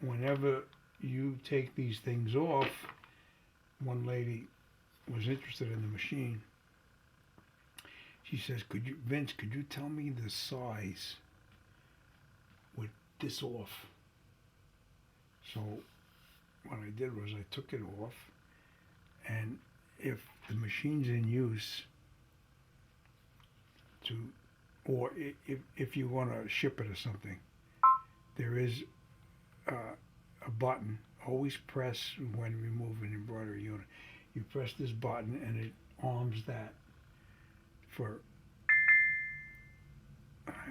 whenever you take these things off, one lady was interested in the machine. She says, Vince, could you tell me the size with this off? So what I did was I took it off, and if the machine's in use, or if you want to ship it or something, there is a button. Always press when removing an embroidery unit. You press this button and it arms that for,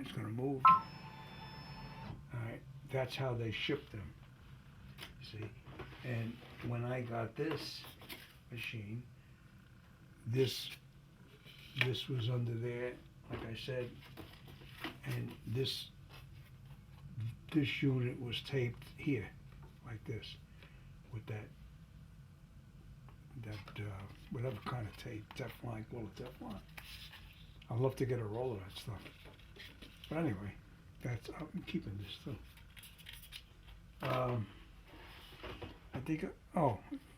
it's going to move. Alright, that's how they ship them, see. And when I got this machine, this was under there, like I said, and this unit was taped here, like this, with that whatever kind of tape, Teflon, call it Teflon. I'd love to get a roll of that stuff. But anyway, I'm keeping this too. I think,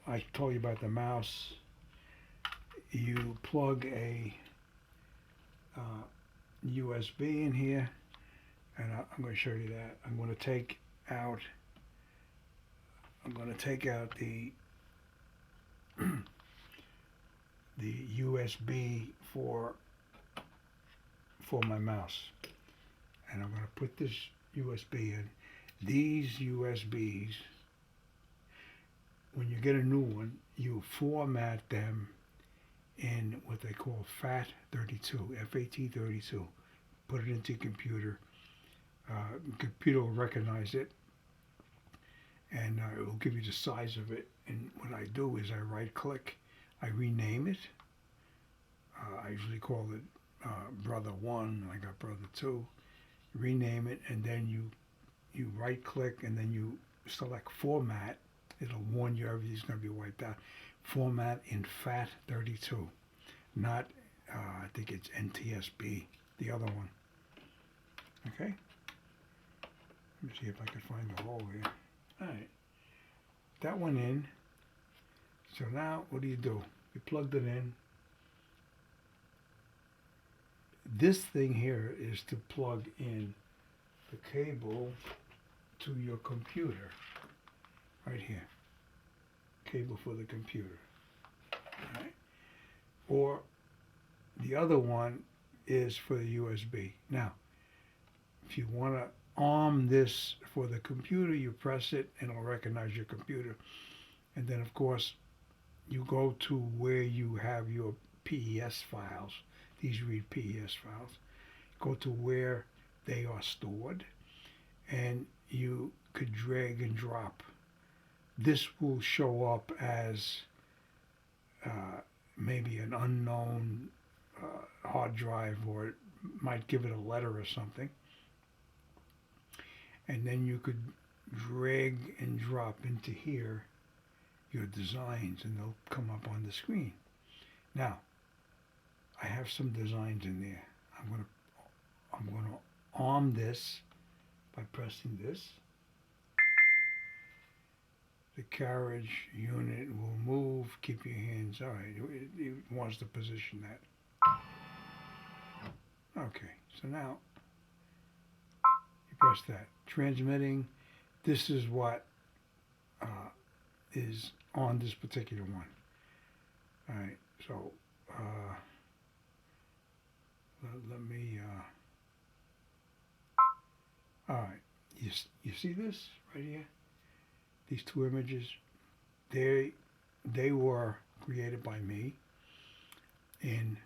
I told you about the mouse. You plug a USB in here, and I'm going to show you that. I'm going to take out the USB for my mouse, and I'm going to put this USB in. These USBs, when you get a new one, you format them in what they call FAT32, FAT32. Put it into your computer. Computer will recognize it, and it will give you the size of it. And what I do is I right click, I rename it. I usually call it Brother 1, I got Brother 2. Rename it, and then you right click, and then you select format. It'll warn you everything's going to be wiped out. Format in FAT32, not I think it's NTSB, the other one. Okay, let me see if I can find the hole here. Alright, that one in. So now what do? You plugged it in. This thing here is to plug in the cable to your computer, right here. Cable for the computer. Right? Or the other one is for the USB. Now, if you want to arm this for the computer, you press it and it'll recognize your computer. And then, of course, you go to where you have your PES files. These read PES files. Go to where they are stored, and you could drag and drop. This will show up as maybe an unknown hard drive, or it might give it a letter or something. And then you could drag and drop into here your designs, and they'll come up on the screen. Now, I have some designs in there. I'm gonna arm this by pressing this. The carriage unit will move. Keep your hands. All right, it wants to position that. Okay, so now you press that. Transmitting. This is what is on this particular one. All right, so let me. All right, you see this right here? These two images, they were created by me in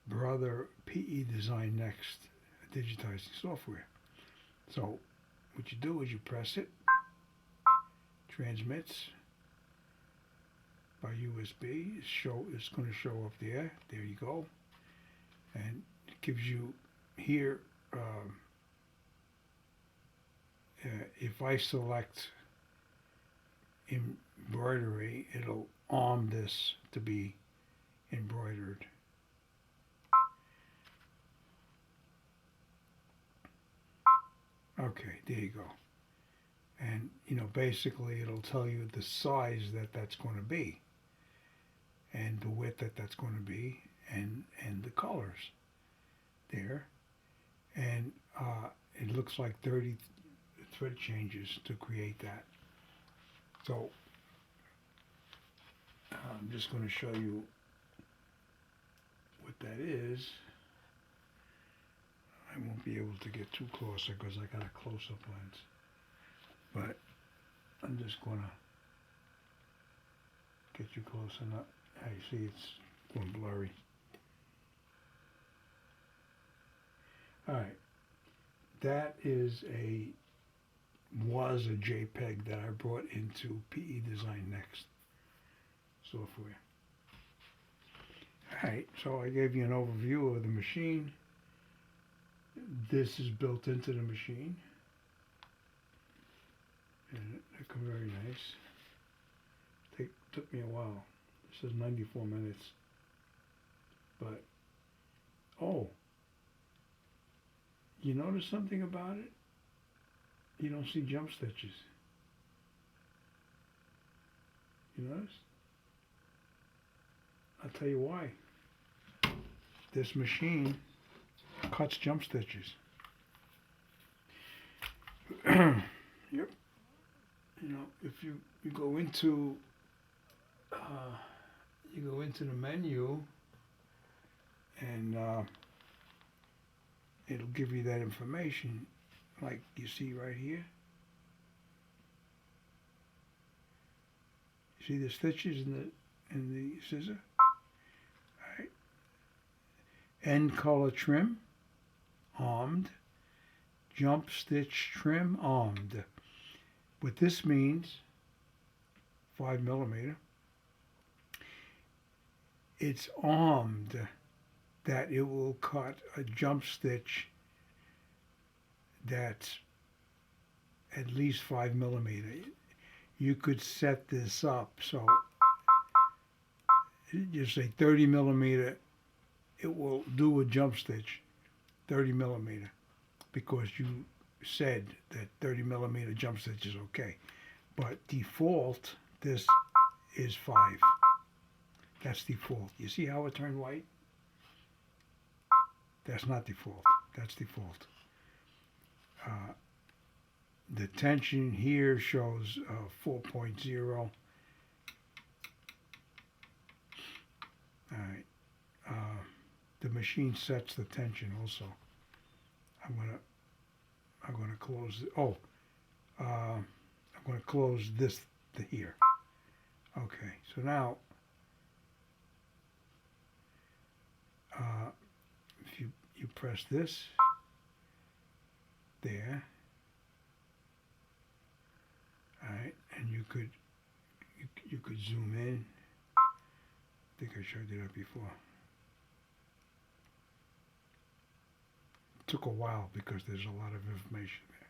Brother PE Design Next digitizing software. So what you do is you press it, transmits by USB. It's going to show up there. There you go, and it gives you here. If I select embroidery, it'll arm this to be embroidered. Okay, there you go. And, basically it'll tell you the size that's going to be, and the width that's going to be, and the colors there. And it looks like 30 thread changes to create that. So I'm just going to show you what that is. I won't be able to get too closer because I got a close-up lens. But I'm just going to get you close enough. I see it's going blurry. Alright. That was a JPEG that I brought into PE Design Next software. Alright, so I gave you an overview of the machine. This is built into the machine. And it comes very nice. Took me a while. It says 94 minutes. But, oh, you notice something about it? You don't see jump stitches. You notice? I'll tell you why. This machine cuts jump stitches. Yep. If you go into the menu, and it'll give you that information, like you see right here. You see the stitches in the scissor? All right. End color trim, armed. Jump stitch trim, armed. What this means, 5mm, it's armed that it will cut a jump stitch that's at least 5mm. You could set this up so you say 30mm, it will do a jump stitch 30mm because you said that 30mm jump stitch is okay. But default, this is 5. That's default. You see how it turned white? That's not default. That's default. The tension here shows 4.0. All right. The machine sets the tension also. I'm gonna close it. Oh, I'm gonna close this to here. Okay. So now, if you press this there, all right, and you could zoom in. I think I showed you that before. It took a while because there's a lot of information there.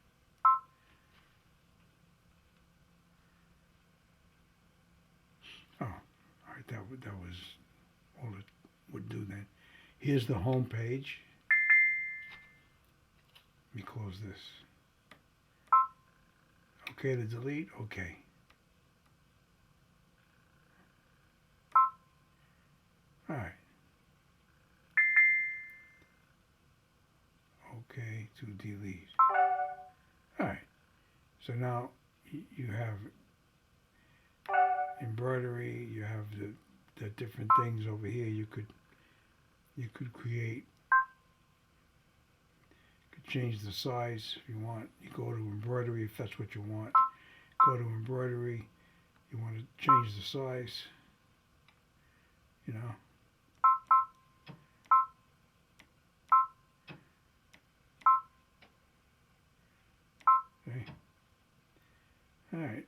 Oh, all right, that was all it would do then. Here's the home page. Let me close this. Okay to delete? Okay. All right. Okay to delete. All right. So now you have embroidery. You have the different things over here. You could create. Change the size if you want. You go to embroidery if that's what you want. Go to embroidery. You want to change the size. Okay. All right.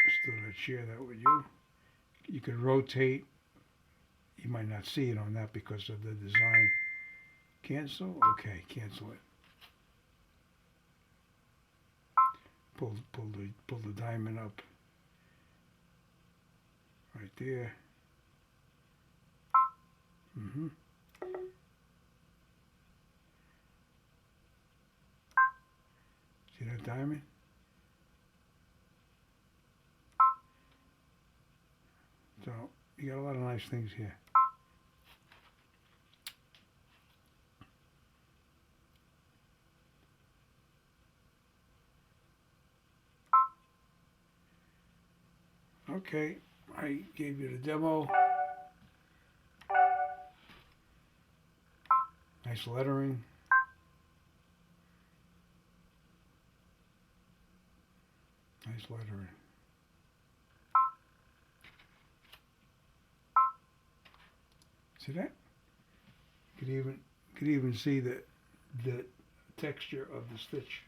Just thought I'd share that with you. You can rotate. You might not see it on that because of the design. Cancel? Okay, cancel it. Pull the diamond up. Right there. See that diamond? You got a lot of nice things here. Okay, I gave you the demo. Nice lettering. Nice lettering. See that? You could even see the texture of the stitch.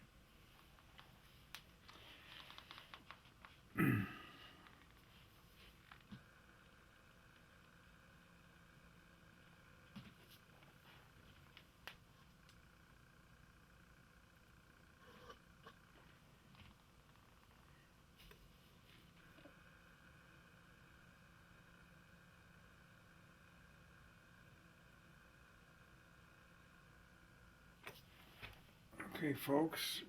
Okay, folks,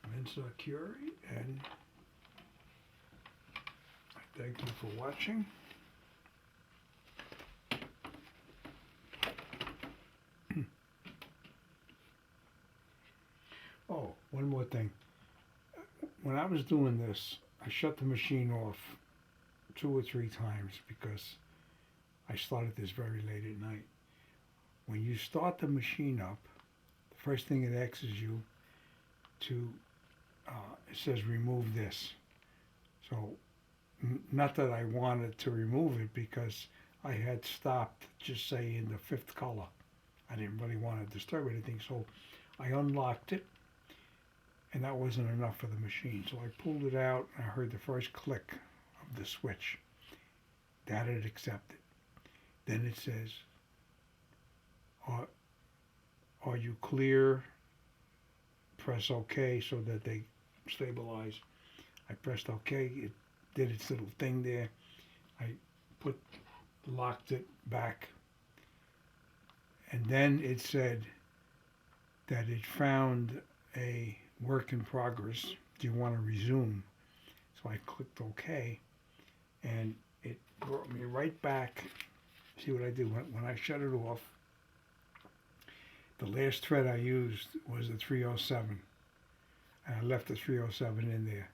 Vince Curie, and I thank you for watching. Oh, one more thing. When I was doing this, I shut the machine off 2 or 3 times because I started this very late at night. When you start the machine up, the first thing it asks you to, it says remove this. So, not that I wanted to remove it because I had stopped, just say, in the 5th color. I didn't really want to disturb anything, so I unlocked it, and that wasn't enough for the machine. So I pulled it out, and I heard the first click of the switch. That it accepted. Then it says, are you clear? Press OK so that they stabilize. I pressed OK. It did its little thing there. I locked it back. And then it said that it found a work in progress. Do you want to resume? So I clicked OK. And it brought me right back. See what I did? When I shut it off, the last thread I used was the 307. And I left the 307 in there.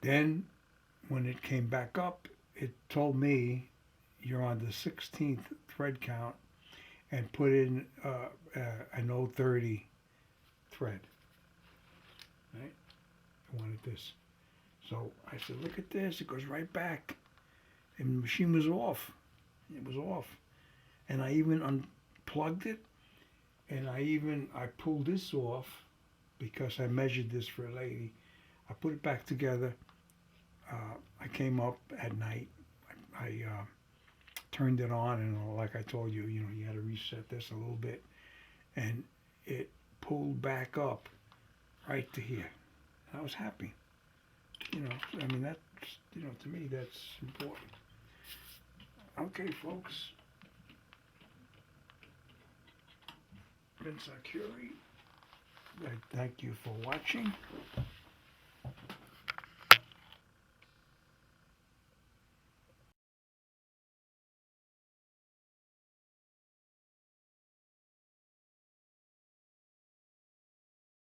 Then, when it came back up, it told me you're on the 16th thread count and put in an 030 thread. Right? I wanted this. So I said, look at this. It goes right back. And the machine was off. It was off. And I even unplugged it. And I pulled this off because I measured this for a lady. I put it back together. I came up at night. I turned it on, and like I told you, you had to reset this a little bit, and it pulled back up right to here. I was happy. I mean, that's, to me, that's important. Okay, folks. Vince Curie, I thank you for watching.